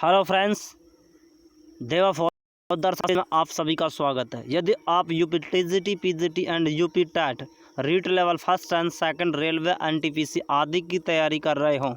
Hello friends, देवा for में आप सभी का स्वागत है। यदि आप UP TGT, PGT and UP TET REET level first and second railway NTPC आदि की तैयारी कर रहे हैं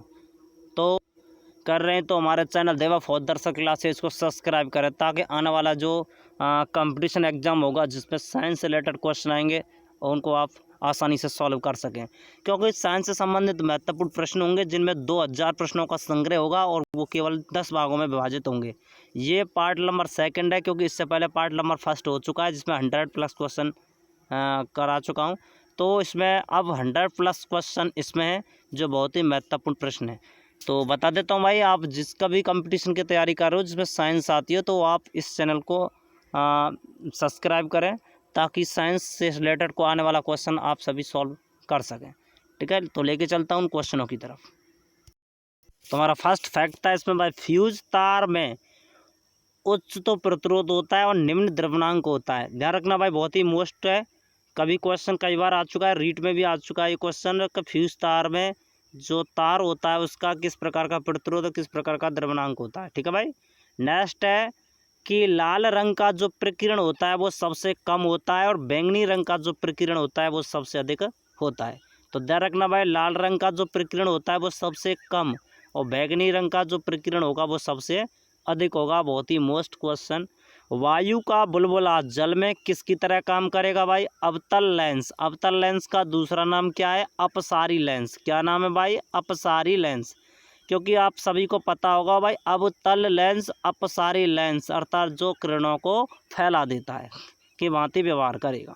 तो हमारे चैनल देवा फॉर दर्शक क्लासेस को सब्सक्राइब करें ताकि आने वाला जो कंपटीशन एग्ज़ाम होगा जिसमें साइंस से रिलेटेड क्वेश्चन आएंगे और उनको आप आसानी से सॉल्व कर सकें, क्योंकि साइंस से संबंधित महत्वपूर्ण प्रश्न होंगे जिनमें 2000 प्रश्नों का संग्रह होगा और वो केवल 10 भागों में विभाजित होंगे। ये पार्ट नंबर 2 है, क्योंकि इससे पहले पार्ट नंबर 1 हो चुका है जिसमें 100+ क्वेश्चन करा चुका हूँ। तो इसमें अब 100+ क्वेश्चन इसमें है जो बहुत ही महत्वपूर्ण प्रश्न है। तो बता देता हूँ भाई, आप जिसका भी कंपटीशन की तैयारी कर रहे हो जिसमें साइंस आती है तो आप इस चैनल को सब्सक्राइब करें ताकि साइंस से रिलेटेड को आने वाला क्वेश्चन आप सभी सॉल्व कर सकें। ठीक है, तो लेके चलता हूँ क्वेश्चनों की तरफ। तो हमारा फर्स्ट फैक्ट था इसमें भाई, फ्यूज तार में उच्च तो प्रतिरोध होता है और निम्न द्रव्यमांक होता है। ध्यान रखना भाई, बहुत ही मोस्ट है, कभी क्वेश्चन कई बार आ चुका है, रीट में भी आ चुका है ये क्वेश्चन। फ्यूज तार में जो तार होता है उसका किस प्रकार का प्रतिरोध, किस प्रकार का द्रव्यमांक होता है। ठीक है भाई। नेक्स्ट है कि लाल रंग का जो प्रकीर्ण होता है वो सबसे कम होता है और बैंगनी रंग का जो प्रकीर्ण होता है वो सबसे अधिक होता है। तो ध्यान रखना भाई, लाल रंग का जो प्रकीर्ण होता है वो सबसे कम और बैंगनी रंग का जो प्रकीर्ण होगा वो सबसे अधिक होगा। बहुत ही मोस्ट क्वेश्चन। वायु का बुलबुला जल में किसकी तरह काम करेगा भाई? अवतल लेंस। अवतल लेंस का दूसरा नाम क्या है? अपसारी लेंस। क्या नाम है भाई? अपसारी लेंस। क्योंकि आप सभी को पता होगा भाई, अवतल लेंस, अपसारी लेंस अर्थात जो किरणों को फैला देता है कि भांति व्यवहार करेगा।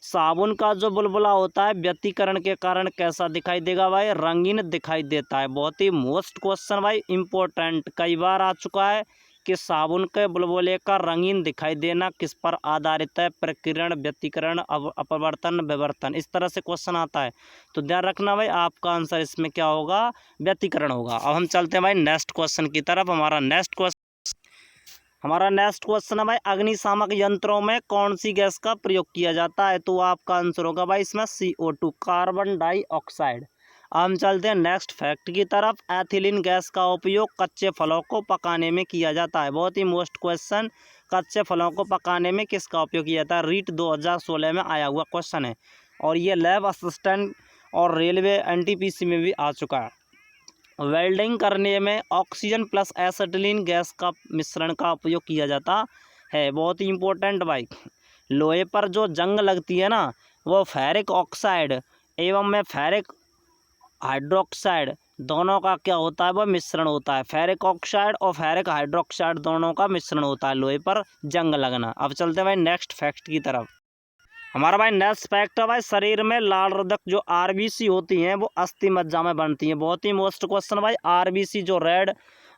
साबुन का जो बुलबुला होता है व्यतिकरण के कारण कैसा दिखाई देगा भाई? रंगीन दिखाई देता है। बहुत ही मोस्ट क्वेश्चन भाई, इंपॉर्टेंट, कई बार आ चुका है कि साबुन के बुलबुले का रंगीन दिखाई देना किस पर आधारित है? प्रकीर्ण, व्यतिकरण, अपवर्तन, विवर्तन, इस तरह से क्वेश्चन आता है। तो ध्यान रखना भाई, आपका आंसर इसमें क्या होगा? व्यतिकरण होगा। अब हम चलते हैं भाई नेक्स्ट क्वेश्चन की तरफ। हमारा नेक्स्ट क्वेश्चन है भाई, अग्निशामक यंत्रों में कौन सी गैस का प्रयोग किया जाता है? तो आपका आंसर होगा भाई इसमें CO2, कार्बन डाइऑक्साइड। हम चलते हैं नेक्स्ट फैक्ट की तरफ। एथिलीन गैस का उपयोग कच्चे फलों को पकाने में किया जाता है। बहुत ही मोस्ट क्वेश्चन, कच्चे फलों को पकाने में किसका उपयोग किया जाता है? रीट 2016 में आया हुआ क्वेश्चन है और ये लैब असिस्टेंट और रेलवे एनटीपीसी में भी आ चुका है। वेल्डिंग करने में ऑक्सीजन प्लस एसिटिलीन गैस का मिश्रण का उपयोग किया जाता है। बहुत ही इंपॉर्टेंट भाई, लोहे पर जो जंग लगती है ना, वो फेरिक ऑक्साइड एवं में फेरिक हाइड्रोक्साइड दोनों का क्या होता है? वह मिश्रण होता है। फेरिक ऑक्साइड और फेरिक हाइड्रोक्साइड दोनों का मिश्रण होता है लोहे पर जंग लगना। अब चलते हैं भाई नेक्स्ट फैक्ट की तरफ। हमारा भाई नेक्स्ट फैक्ट है भाई, शरीर में लाल रक्त जो आरबीसी होती हैं वो अस्थि मज्जा में बनती हैं। बहुत ही मोस्ट क्वेश्चन भाई, आरबीसी जो रेड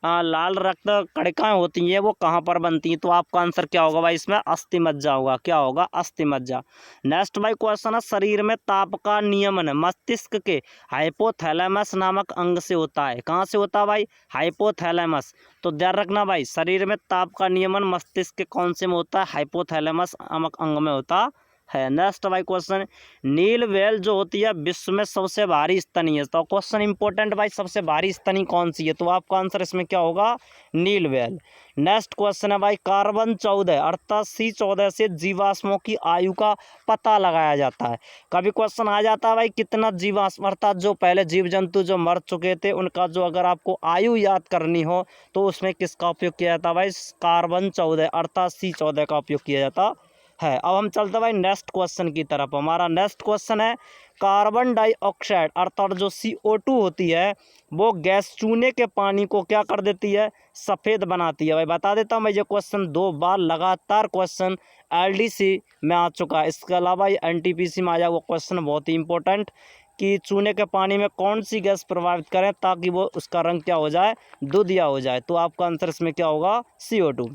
लाल रक्त कणिकाएं होती हैं वो कहाँ पर बनती हैं? तो आपका आंसर क्या होगा भाई? इसमें अस्थि मज्जा होगा। क्या होगा? अस्थि मज्जा। नेक्स्ट भाई क्वेश्चन है, शरीर में ताप का नियमन मस्तिष्क के हाइपोथैलेमस नामक अंग से होता है। कहाँ से होता है भाई? हाइपोथैलेमस। तो ध्यान रखना भाई, शरीर में ताप का नियमन मस्तिष्क के कौन से में होता है? हाइपोथैलेमस नामक अंग में होता है। नेक्स्ट भाई क्वेश्चन, नील व्हेल जो होती है विश्व में सबसे भारी स्तनी है। तो क्वेश्चन इंपॉर्टेंट भाई, सबसे भारी स्तनी कौन सी है? तो आपका आंसर इसमें क्या होगा? नील व्हेल। नेक्स्ट क्वेश्चन है भाई, कार्बन 14 अर्थात C14 से जीवाश्मों की आयु का पता लगाया जाता है। कभी क्वेश्चन आ जाता है भाई, कितना जीवाश्म अर्थात जो पहले जीव जंतु जो मर चुके थे उनका जो अगर आपको आयु याद करनी हो तो उसमें किसका उपयोग किया जाता है भाई? कार्बन 14 अर्थात C14 का उपयोग किया जाता है। अब हम चलते हैं भाई नेक्स्ट क्वेश्चन की तरफ। हमारा नेक्स्ट क्वेश्चन है, कार्बन डाइऑक्साइड अर्थात जो CO2 होती है वो गैस चूने के पानी को क्या कर देती है? सफ़ेद बनाती है। भाई बता देता हूँ मैं, ये क्वेश्चन 2 बार लगातार क्वेश्चन LDC में आ चुका है। इसके अलावा ये NTPC में आया हुआ क्वेश्चन बहुत ही इंपॉर्टेंट कि चूने के पानी में कौन सी गैस प्रभावित करें ताकि वो उसका रंग क्या हो जाए? दूधिया हो जाए। तो आपका आंसर इसमें क्या होगा? CO2।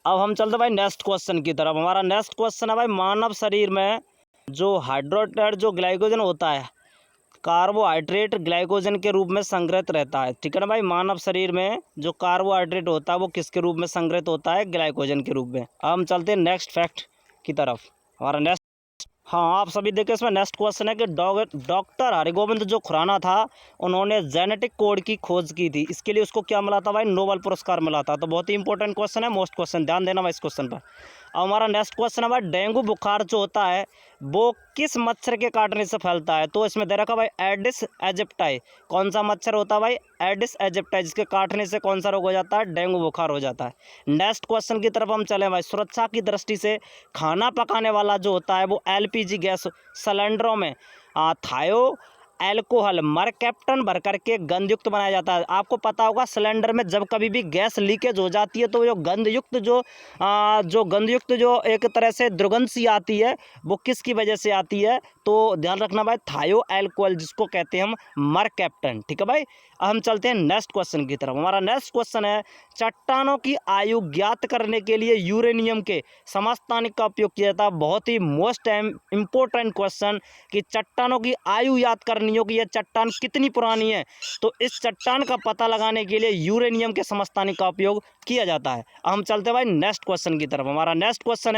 अब हम चलते भाई नेक्स्ट क्वेश्चन की तरफ। हमारा नेक्स्ट क्वेश्चन है भाई, मानव शरीर में जो हाइड्रोटेट जो ग्लाइकोजन होता है कार्बोहाइड्रेट ग्लाइकोजन के रूप में संग्रहित रहता है। ठीक है ना भाई, मानव शरीर में जो कार्बोहाइड्रेट होता है वो किसके रूप में संग्रहित होता है? ग्लाइकोजन के रूप में। अब हम चलते हैं नेक्स्ट फैक्ट की तरफ। हमारा हाँ, आप सभी देखिए, इसमें नेक्स्ट क्वेश्चन है कि डॉक्टर हरिगोविंद जो खुराना था, उन्होंने जेनेटिक कोड की खोज की थी, इसके लिए उसको क्या मिला था भाई? नोबेल पुरस्कार मिला था। तो बहुत ही इंपॉर्टेंट क्वेश्चन है, मोस्ट क्वेश्चन, ध्यान देना भाई इस क्वेश्चन पर। अब हमारा नेक्स्ट क्वेश्चन है भाई, डेंगू बुखार जो होता है वो किस मच्छर के काटने से फैलता है? तो इसमें दे रखा भाई एडिस एजिप्टाई। कौन सा मच्छर होता है भाई? एडिस एजिप्टाई, जिसके काटने से कौन सा रोग हो जाता है? डेंगू बुखार हो जाता है। नेक्स्ट क्वेश्चन की तरफ हम चलें भाई, सुरक्षा की दृष्टि से खाना पकाने वाला जो होता है वो एलपीजी गैस सिलेंडरों में थायो एल्कोहल मरकैप्टन भर करके गंधयुक्त बनाया जाता है। आपको पता होगा सिलेंडर में जब कभी भी गैस लीकेज हो जाती है तो जो गंधयुक्त जो एक तरह से दुर्गंध सी आती है, वो किसकी वजह से आती है? तो ध्यान रखना भाई, थायो एल्कोहल, जिसको कहते हैं हम मरकैप्टन। ठीक है भाई, अब हम चलते हैं नेक्स्ट क्वेश्चन की तरफ। हमारा नेक्स्ट क्वेश्चन है, चट्टानों की आयु ज्ञात करने के लिए यूरेनियम के समस्थानिक का उपयोग किया जाता है। बहुत ही मोस्ट इंपॉर्टेंट क्वेश्चन कि चट्टानों की आयु याद करनी हो कि यह चट्टान कितनी पुरानी है, तो इस चट्टान का पता लगाने के लिए यूरेनियम के समस्थानिक का उपयोग किया जाता है। अब हम चलते हैं भाई नेक्स्ट क्वेश्चन की तरफ। हमारा नेक्स्ट क्वेश्चन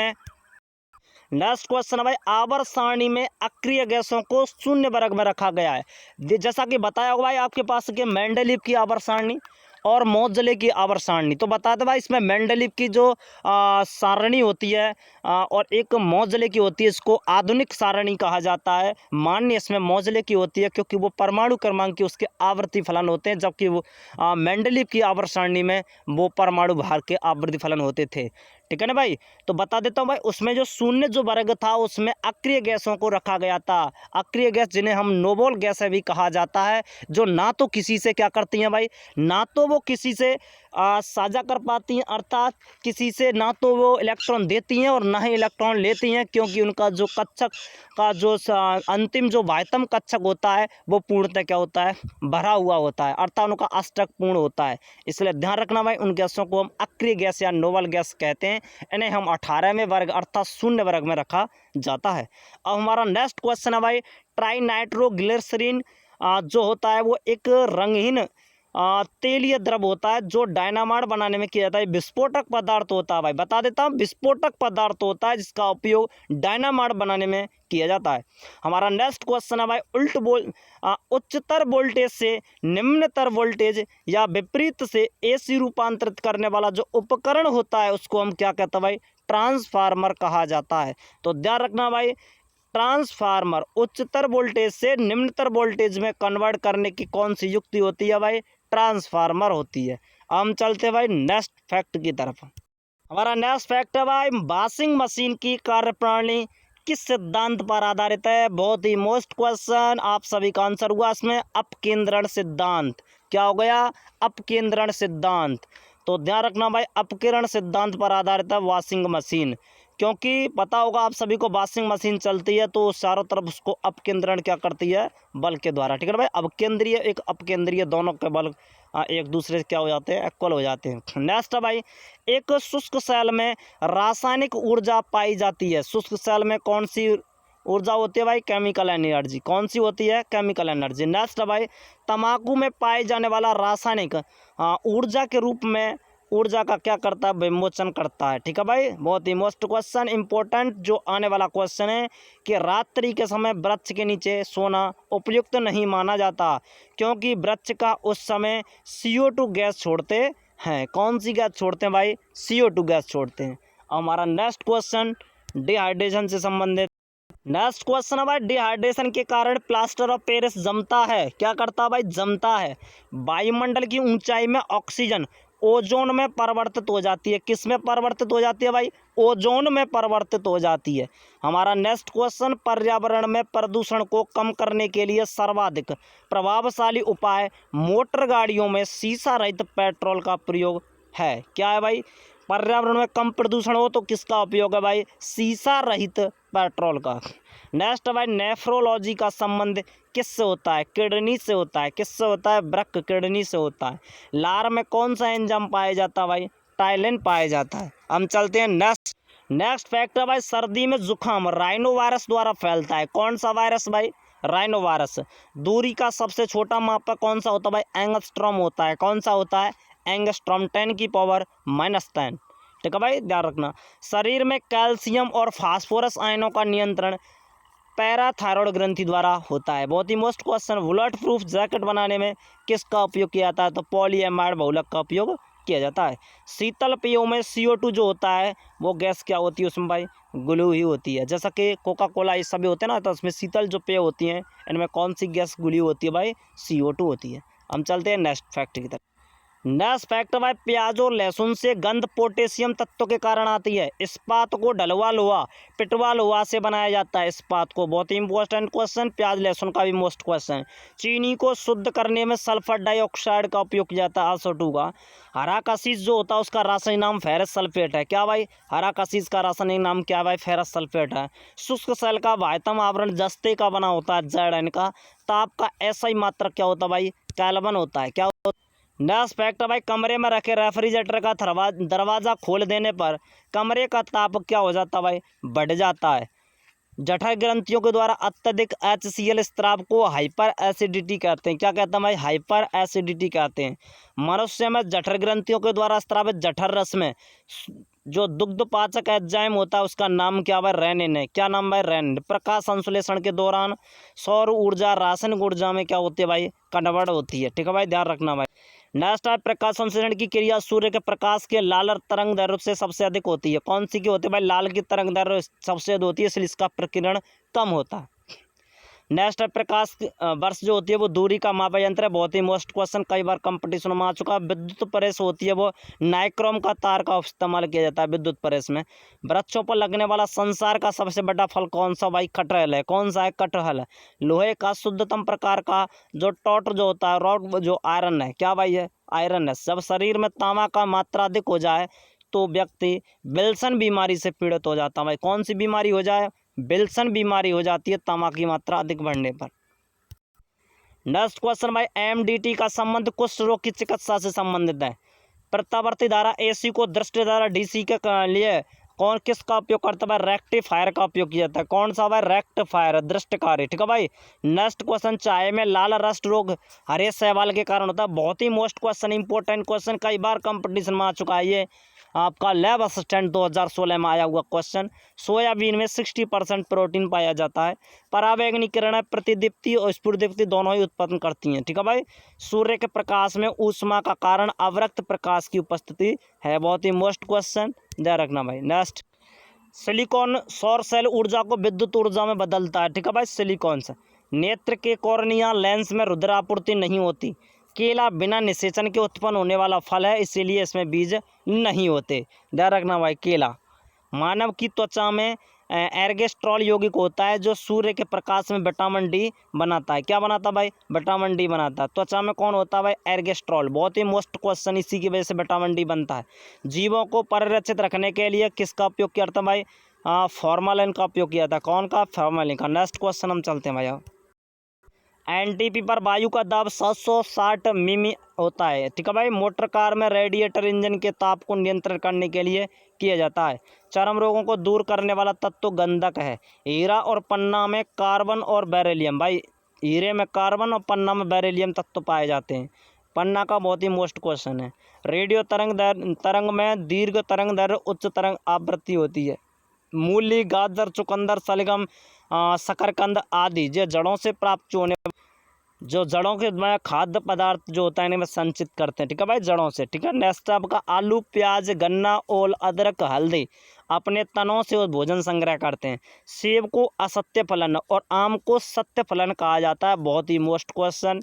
है भाई, आवर्त सारणी में अक्रिय गैसों को शून्य वर्ग में रखा गया है। जैसा कि बताया होगा भाई आपके पास कि मेंडलीव की आवर्त सारणी और मोजले की आवर्त सारणी। तो बता दो भाई, इसमें मेंडलीव की जो सारणी होती है और एक मोजले की होती है, इसको आधुनिक सारणी कहा जाता है। मान्य इसमें मोजले की होती है क्योंकि वो परमाणु क्रमांक के उसके आवर्ती फलन होते हैं, जबकि वो मेंडलीव की आवर्त सारणी में वो परमाणु भार के आवर्ती फलन होते थे। ठीक है ना भाई, तो बता देता हूँ भाई, उसमें जो शून्य जो वर्ग था उसमें अक्रिय गैसों को रखा गया था। अक्रिय गैस जिन्हें हम नोबल गैस भी कहा जाता है, जो ना तो किसी से क्या करती हैं भाई, ना तो वो किसी से साझा कर पाती हैं, अर्थात किसी से ना तो वो इलेक्ट्रॉन देती हैं और ना ही इलेक्ट्रॉन लेती हैं, क्योंकि उनका जो कक्षक का जो अंतिम जो वायतम कक्षक होता है वो पूर्णतः क्या होता है? भरा हुआ होता है, अर्थात उनका अष्टक पूर्ण होता है। इसलिए ध्यान रखना भाई, उन गैसों को हम अक्रिय गैस या नोबल गैस कहते हैं। इन्हें हम 18वें वर्ग अर्थात शून्य वर्ग में रखा जाता है। अब हमारा नेक्स्ट क्वेश्चन है भाई, ट्राइनाइट्रोग्लिसरीन जो होता है वो एक रंगहीन तेलीय द्रव होता है जो डायनामाइट बनाने में किया जाता है। विस्फोटक पदार्थ होता है भाई, बता देता हूँ, विस्फोटक पदार्थ होता है जिसका उपयोग डायनामाइट बनाने में किया जाता है। हमारा नेक्स्ट क्वेश्चन है भाई, उच्चतर वोल्टेज से निम्नतर वोल्टेज या विपरीत से एसी रूपांतरित करने वाला जो उपकरण होता है उसको हम क्या कहते हैं भाई? ट्रांसफार्मर कहा जाता है। तो ध्यान रखना भाई, ट्रांसफार्मर उच्चतर वोल्टेज से निम्नतर वोल्टेज में कन्वर्ट करने की कौन सी युक्ति होती है भाई? ट्रांसफार्मर होती है। हम चलते हैं भाई नेक्स्ट फैक्ट की तरफ। हमारा नेक्स्ट फैक्ट है भाई, वॉशिंग मशीन की कार्यप्रणाली किस सिद्धांत पर आधारित है? बहुत ही मोस्ट क्वेश्चन, आप सभी का आंसर हुआ इसमें अपकेंद्रण सिद्धांत। क्या हो गया? अपकेंद्रण सिद्धांत। तो ध्यान रखना भाई, अपकेंद्रण सिद्धांत पर आधारित है वॉशिंग मशीन, क्योंकि पता होगा आप सभी को वॉशिंग मशीन चलती है तो चारों तरफ उसको अपकेंद्रण क्या करती है? बल के द्वारा। ठीक है भाई, अपकेंद्रीय एक अपकेंद्रीय दोनों के बल एक दूसरे से क्या हो जाते हैं? इक्वल हो जाते हैं। नेक्स्ट है भाई, एक शुष्क सेल में रासायनिक ऊर्जा पाई जाती है। शुष्क सेल में कौन सी ऊर्जा होती है भाई? Chemical energy. कौन सी होती है? Chemical energy. नेक्स्ट है भाई, तंबाकू में पाए जाने वाला रासायनिक ऊर्जा के रूप में ऊर्जा का क्या करता है? विमोचन करता है। ठीक है भाई, बहुत ही मोस्ट क्वेश्चन इंपॉर्टेंट जो आने वाला क्वेश्चन है कि रात्रि के समय वृक्ष के नीचे सोना उपयुक्त नहीं माना जाता, क्योंकि वृक्ष का उस समय CO2 गैस छोड़ते हैं। कौन सी गैस छोड़ते हैं भाई? CO2 गैस छोड़ते हैं। हमारा नेक्स्ट क्वेश्चन डिहाइड्रेशन से संबंधित। नेक्स्ट क्वेश्चन है भाई, डिहाइड्रेशन के कारण प्लास्टर ऑफ पेरिस जमता है। क्या करता है भाई? जमता है। वायुमंडल की ऊंचाई में ऑक्सीजन ओजोन में परिवर्तित हो जाती है। किस में परिवर्तित हो जाती है भाई? ओजोन में परिवर्तित हो जाती है। हमारा नेक्स्ट क्वेश्चन, पर्यावरण में प्रदूषण को कम करने के लिए सर्वाधिक प्रभावशाली उपाय मोटर गाड़ियों में शीशा रहित पेट्रोल का प्रयोग है। क्या है भाई? पर्यावरण में कम प्रदूषण हो तो किसका उपयोग है भाई? शीशा रहित पेट्रोल का। नेक्स्ट भाई, नेफ्रोलॉजी का संबंध किससे होता है? किडनी से होता है। किससे होता है? वृक्क किडनी से होता है। लार में कौन सा एंजाइम पाया जाता है भाई? टाइलिन पाया जाता है। हम चलते हैं नेक्स्ट फैक्ट है भाई, सर्दी में जुकाम राइनो वायरस द्वारा फैलता है। कौन सा वायरस भाई? Rhino virus. दूरी का सबसे छोटा मापक कौन सा होता है भाई? एंगस्ट्रॉम होता है। कौन सा होता है? एंगस्ट्रॉम, 10⁻⁻10। ठीक है भाई, ध्यान रखना। शरीर में कैल्शियम और फास्फोरस आयनों का नियंत्रण पैराथायरॉयड ग्रंथि द्वारा होता है। बहुत ही most question, bulletproof jacket बनाने में किसका उपयोग किया जाता है? तो पॉलीएमाइड बहुलक का उपयोग किया जाता है। शीतल पेयों में CO2 जो होता है वो गैस क्या होती है? उसमें भाई ग्लू ही होती है। जैसा कि कोका कोला ये सभी होते हैं ना, तो उसमें शीतल जो पेय होती हैं इनमें कौन सी गैस ग्लू होती है? भाई CO2 होती है। हम चलते हैं नेक्स्ट फैक्ट की तरफ। नेक्स्ट फैक्ट भाई, प्याज और लहसुन से गंध पोटेशियम तत्व के कारण आती है। इस्पात को ढलवा लोहा पिटवा लोहा से बनाया जाता है। इस्पात को, बहुत ही इंपॉर्टेंट क्वेश्चन, प्याज लहसुन का भी मोस्ट क्वेश्चन। चीनी को शुद्ध करने में सल्फर डाइऑक्साइड का उपयोग किया जाता है, SO2 का। हरा कशीस जो होता है उसका रासायनिक नाम फेरस सल्फेट है। क्या भाई? हरा कशीस का रासायनिक नाम क्या भाई? फेरस सल्फेट है। शुष्क सेल का बाह्यतम आवरण जस्ते का बना होता है, ZN का। ताप का SI मात्रक क्या होता है भाई? केल्विन होता है। क्या होता है? नेक्स्ट फैक्ट भाई, कमरे में रखे रेफ्रिजरेटर का दरवाज़ा खोल देने पर कमरे का ताप क्या हो जाता है भाई? बढ़ जाता है। जठर ग्रंथियों के द्वारा अत्यधिक HCl स्त्राव को हाइपर एसिडिटी कहते हैं। क्या कहते हैं भाई? हाइपर एसिडिटी कहते हैं। मनुष्य में जठर ग्रंथियों के द्वारा स्त्रावित जठर रस में जो दुग्धपाचक एंजाइम होता है उसका नाम क्या भाई? रेनिन है। क्या नाम भाई? रेनिन। प्रकाश संश्लेषण के दौरान सौर ऊर्जा रासायनिक ऊर्जा में क्या होती है भाई? कन्वर्ट होती है। ठीक है भाई, ध्यान रखना भाई। नेक्स्ट है, प्रकाश संश्लेषण की क्रिया सूर्य के प्रकाश के लाल तरंग दैर्घ्य से सबसे अधिक होती है। कौन सी की होती है भाई? लाल की तरंग दैर्घ्य सबसे अधिक होती है, इसलिए इसका प्रकीर्णन कम होता है। नेक्स्ट है, प्रकाश वर्ष जो होती है वो दूरी का मापा यंत्र है। बहुत ही मोस्ट क्वेश्चन, कई बार कंपटीशन में आ चुका है। विद्युत प्रेस होती है वो नाइक्रोम का तार का इस्तेमाल किया जाता है विद्युत प्रेस में। वृक्षों पर लगने वाला संसार का सबसे बड़ा फल कौन सा भाई? कटहल है। कौन सा है? कटहल है। लोहे का शुद्धतम प्रकार का जो टॉट जो होता है, रॉड जो आयरन है, क्या भाई है? आयरन है। जब शरीर में तांबा का मात्रा अधिक हो जाए तो व्यक्ति विल्सन बीमारी से पीड़ित हो जाता है भाई। कौन सी बीमारी हो जाए? विल्सन बीमारी हो जाती है तांबा की मात्रा अधिक बढ़ने पर। नेक्स्ट क्वेश्चन भाई, MDT का संबंध कुष्ठ रोग की चिकित्सा से संबंधित है। प्रत्यावर्ती धारा AC को दृष्टि धारा DC के लिए कौन किसका उपयोग करता है? रेक्टिफायर का उपयोग किया जाता है। कौन सा भाई? रेक्टिफायर, दृष्टिकारी। ठीक है भाई। नेक्स्ट क्वेश्चन, चाय में लाल रस्ट रोग हरे शैवाल के कारण होता है। बहुत ही मोस्ट क्वेश्चन, इंपॉर्टेंट क्वेश्चन, कई बार कंपटीशन में आ चुका है। ये आपका लैब असिस्टेंट 2016 में आया हुआ क्वेश्चन। सोयाबीन में 60% प्रोटीन पाया जाता है। परावैंगनी किरणें प्रतिदीप्ति और स्फुरदीप्ति दोनों ही उत्पन्न करती हैं। ठीक है भाई। सूर्य के प्रकाश में ऊष्मा का कारण अवरक्त प्रकाश की उपस्थिति है। बहुत ही मोस्ट क्वेश्चन, ध्यान रखना भाई। नेक्स्ट, सिलिकॉन सौर सेल ऊर्जा को विद्युत ऊर्जा में बदलता है। ठीक है भाई, सिलिकॉन से। नेत्र के कॉर्निया लेंस में रुद्रापूर्ति नहीं होती। केला बिना निषेचन के उत्पन्न होने वाला फल है, इसीलिए इसमें बीज नहीं होते। ध्यान रखना भाई। केला। मानव की त्वचा में एर्गेस्ट्रॉल यौगिक होता है जो सूर्य के प्रकाश में विटामिन D बनाता है। क्या बनाता है भाई? विटामिन D बनाता है। त्वचा में कौन होता है भाई? एर्गेस्ट्रॉल। बहुत ही मोस्ट क्वेश्चन, इसी की वजह से विटामिन D बनता है। जीवों को परिरक्षित रखने के लिए किसका उपयोग किया जाता है भाई? फॉर्मालिन का उपयोग किया था। कौन का? फॉर्मालिन का। नेक्स्ट क्वेश्चन हम चलते हैं भाई। NTP पर वायु का दाब 760 मिमी होता है। ठीक है भाई। मोटर कार में रेडिएटर इंजन के ताप को नियंत्रित करने के लिए किया जाता है। चर्म रोगों को दूर करने वाला तत्व गंधक है। हीरा और पन्ना में कार्बन और बेरिलियम, भाई हीरे में कार्बन और पन्ना में बेरिलियम तत्व पाए जाते हैं। पन्ना का बहुत ही मोस्ट क्वेश्चन है। रेडियो तरंग में दीर्घ तरंग दैर्घ्य उच्च तरंग आवृत्ति होती है। मूली, गाजर, चुकंदर, शलगम, शकरकंद आदि जो जड़ों से प्राप्त होने जो जड़ों के में खाद्य पदार्थ जो होता है इन्हें संचित करते हैं। ठीक है भाई, जड़ों से। ठीक है। नेक्स्ट आपका आलू, प्याज, गन्ना, ओल, अदरक, हल्दी अपने तनों से भोजन संग्रह करते हैं। सेब को असत्य फलन और आम को सत्य फलन कहा जाता है। बहुत ही मोस्ट क्वेश्चन,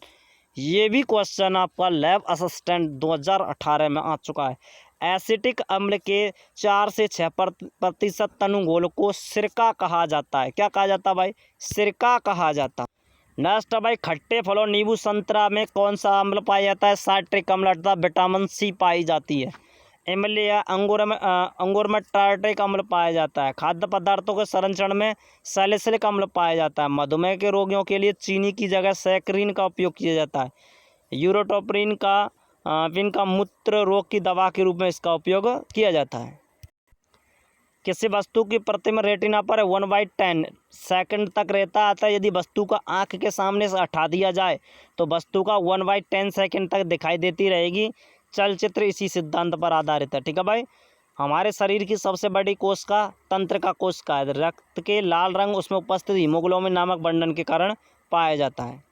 ये भी क्वेश्चन आपका लैब असिस्टेंट 2018 में आ चुका है। एसिटिक अम्ल के 4 से 6% तनुगोल को सिरका कहा जाता है। क्या कहा जाता है भाई? सिरका कहा जाता है। नेक्स्ट है भाई, खट्टे फलों नींबू संतरा में कौन सा अम्ल पाया जाता है? साइट्रिक अम्ल अर्थात विटामिन C पाई जाती है। इमली या अंगूर में टार्ट्रिक अम्ल पाया जाता है। खाद्य पदार्थों के संरक्षण में सैलिसिलिक अम्ल पाया जाता है। मधुमेह के रोगियों के लिए चीनी की जगह सैकरीन का उपयोग किया जाता है। यूरोटोप्रिन का मूत्र रोग की दवा के रूप में इसका उपयोग किया जाता है। किसी वस्तु की प्रतिबिंब रेटिना पर 1/10 सेकंड तक रहता आता है। यदि वस्तु का आँख के सामने से हटा दिया जाए तो वस्तु का 1/10 सेकंड तक दिखाई देती रहेगी। चलचित्र इसी सिद्धांत पर आधारित है। ठीक है भाई। हमारे शरीर की सबसे बड़ी कोशिका तंत्रिका कोशिका है। रक्त के लाल रंग उसमें उपस्थित हीमोग्लोबिन नामक बंधन के कारण पाया जाता है।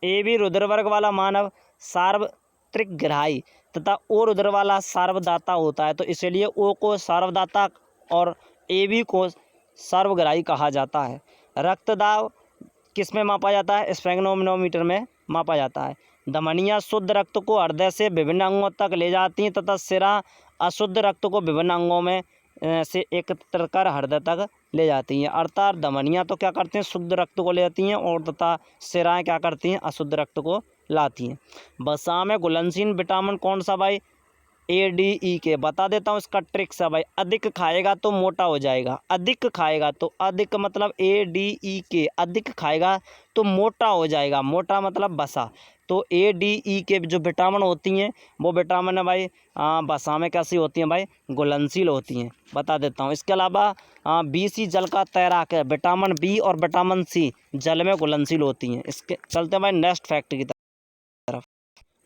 ए बी रुधिरवर्ग वाला मानव सार्वत्रिक ग्राही तथा ओ रुधिर वाला सार्वदाता होता है, तो इसलिए ओ को सार्वदाता और ए बी को सर्वग्राही कहा जाता है। रक्तदाब किस में मापा जाता है? स्फेग्नोमीटर में मापा जाता है। धमनियाँ शुद्ध रक्त को हृदय से विभिन्न अंगों तक ले जाती हैं तथा सिरा अशुद्ध रक्त को विभिन्न अंगों में से एकत्र कर हृदय तक ले जाती हैं। अर्थात धमनियाँ तो क्या करती हैं? शुद्ध रक्त को ले जाती हैं और तथा सिराएँ क्या करती हैं? अशुद्ध रक्त को लाती हैं। वसा में घुलनशील विटामिन कौन सा भाई? ADE बता देता हूँ इसका ट्रिक्स है भाई। अधिक खाएगा तो मोटा हो जाएगा, अधिक खाएगा तो, अधिक मतलब ADE अधिक खाएगा तो मोटा हो जाएगा, मोटा मतलब वसा। तो ADE जो विटामिन होती हैं वो विटामिन है भाई वसा में कैसी होती हैं भाई? घुलनशील होती हैं, बता देता हूँ। इसके अलावा BC जल का तैराक है, विटामिन B और विटामिन C जल में घुलनशील होती हैं। इसके चलते हैं भाई नेक्स्ट फैक्ट की तरफ।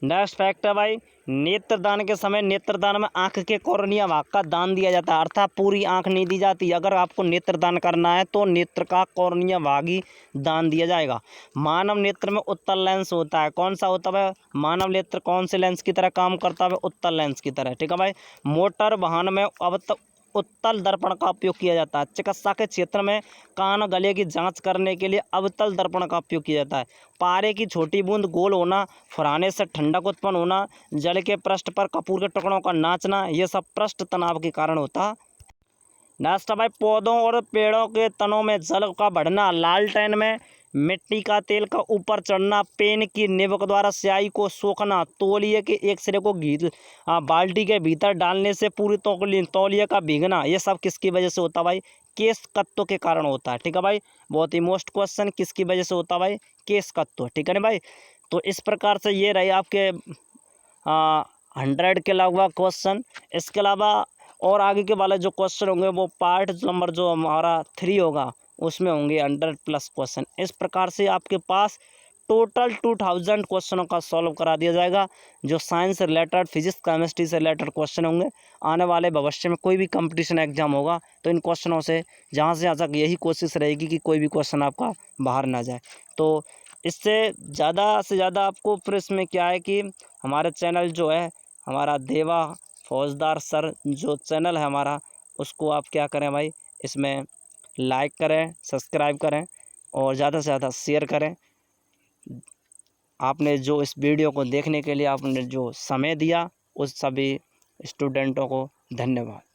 नेक्स्ट फैक्ट है भाई, नेत्रदान के समय नेत्रदान में आंख के कॉर्निया भाग का दान दिया जाता है, अर्थात पूरी आंख नहीं दी जाती। अगर आपको नेत्रदान करना है तो नेत्र का कॉर्निया भाग ही दान दिया जाएगा। मानव नेत्र में उत्तल लेंस होता है, कौन सा होता है? मानव नेत्र कौन से लेंस की तरह काम करता है? उत्तल लेंस की तरह, ठीक है भाई। मोटर वाहन में अब तक उत्तल दर्पण का उपयोग किया जाता है। चिकित्सा के क्षेत्र में कान गले की जांच करने के लिए अवतल दर्पण का उपयोग किया जाता है। पारे की छोटी बूंद गोल होना, फुराने से ठंडक उत्पन्न होना, जल के पृष्ठ पर कपूर के टुकड़ों का नाचना, ये सब पृष्ठ तनाव के कारण होता है। नेक्स्ट भाई, पौधों और पेड़ों के तनों में जल का बढ़ना, लालटेन में मिट्टी का तेल का ऊपर चढ़ना, पेन की निब द्वारा स्याही को सोखना, तौलिए के एक सिरे को बाल्टी के भीतर डालने से पूरी तौलिए का भीगना, ये सब किसकी वजह से होता है भाई? केश कत्तों के कारण होता है, ठीक है भाई। बहुत ही मोस्ट क्वेश्चन, किसकी वजह से होता है भाई? केश कत्तों, ठीक है ना भाई। तो इस प्रकार से ये रहे आपके 100 के लगभग क्वेश्चन। इसके अलावा और आगे के वाले जो क्वेश्चन होंगे वो पार्ट नंबर जो हमारा 3 होगा उसमें होंगे 100+ क्वेश्चन। इस प्रकार से आपके पास टोटल 2000 क्वेश्चनों का सॉल्व करा दिया जाएगा, जो साइंस से रिलेटेड, फिजिक्स केमिस्ट्री से रिलेटेड क्वेश्चन होंगे। आने वाले भविष्य में कोई भी कंपटीशन एग्जाम होगा तो इन क्वेश्चनों से जहाँ से जहाँ तक यही कोशिश रहेगी कि कोई भी क्वेश्चन आपका बाहर ना जाए। तो इससे ज़्यादा से ज़्यादा आपको फिर इसमें क्या है कि हमारे चैनल जो है, हमारा देवा फौजदार सर जो चैनल है हमारा, उसको आप क्या करें भाई, इसमें लाइक करें, सब्सक्राइब करें और ज़्यादा से ज़्यादा शेयर करें। आपने जो इस वीडियो को देखने के लिए आपने जो समय दिया, उस सभी स्टूडेंटों को धन्यवाद।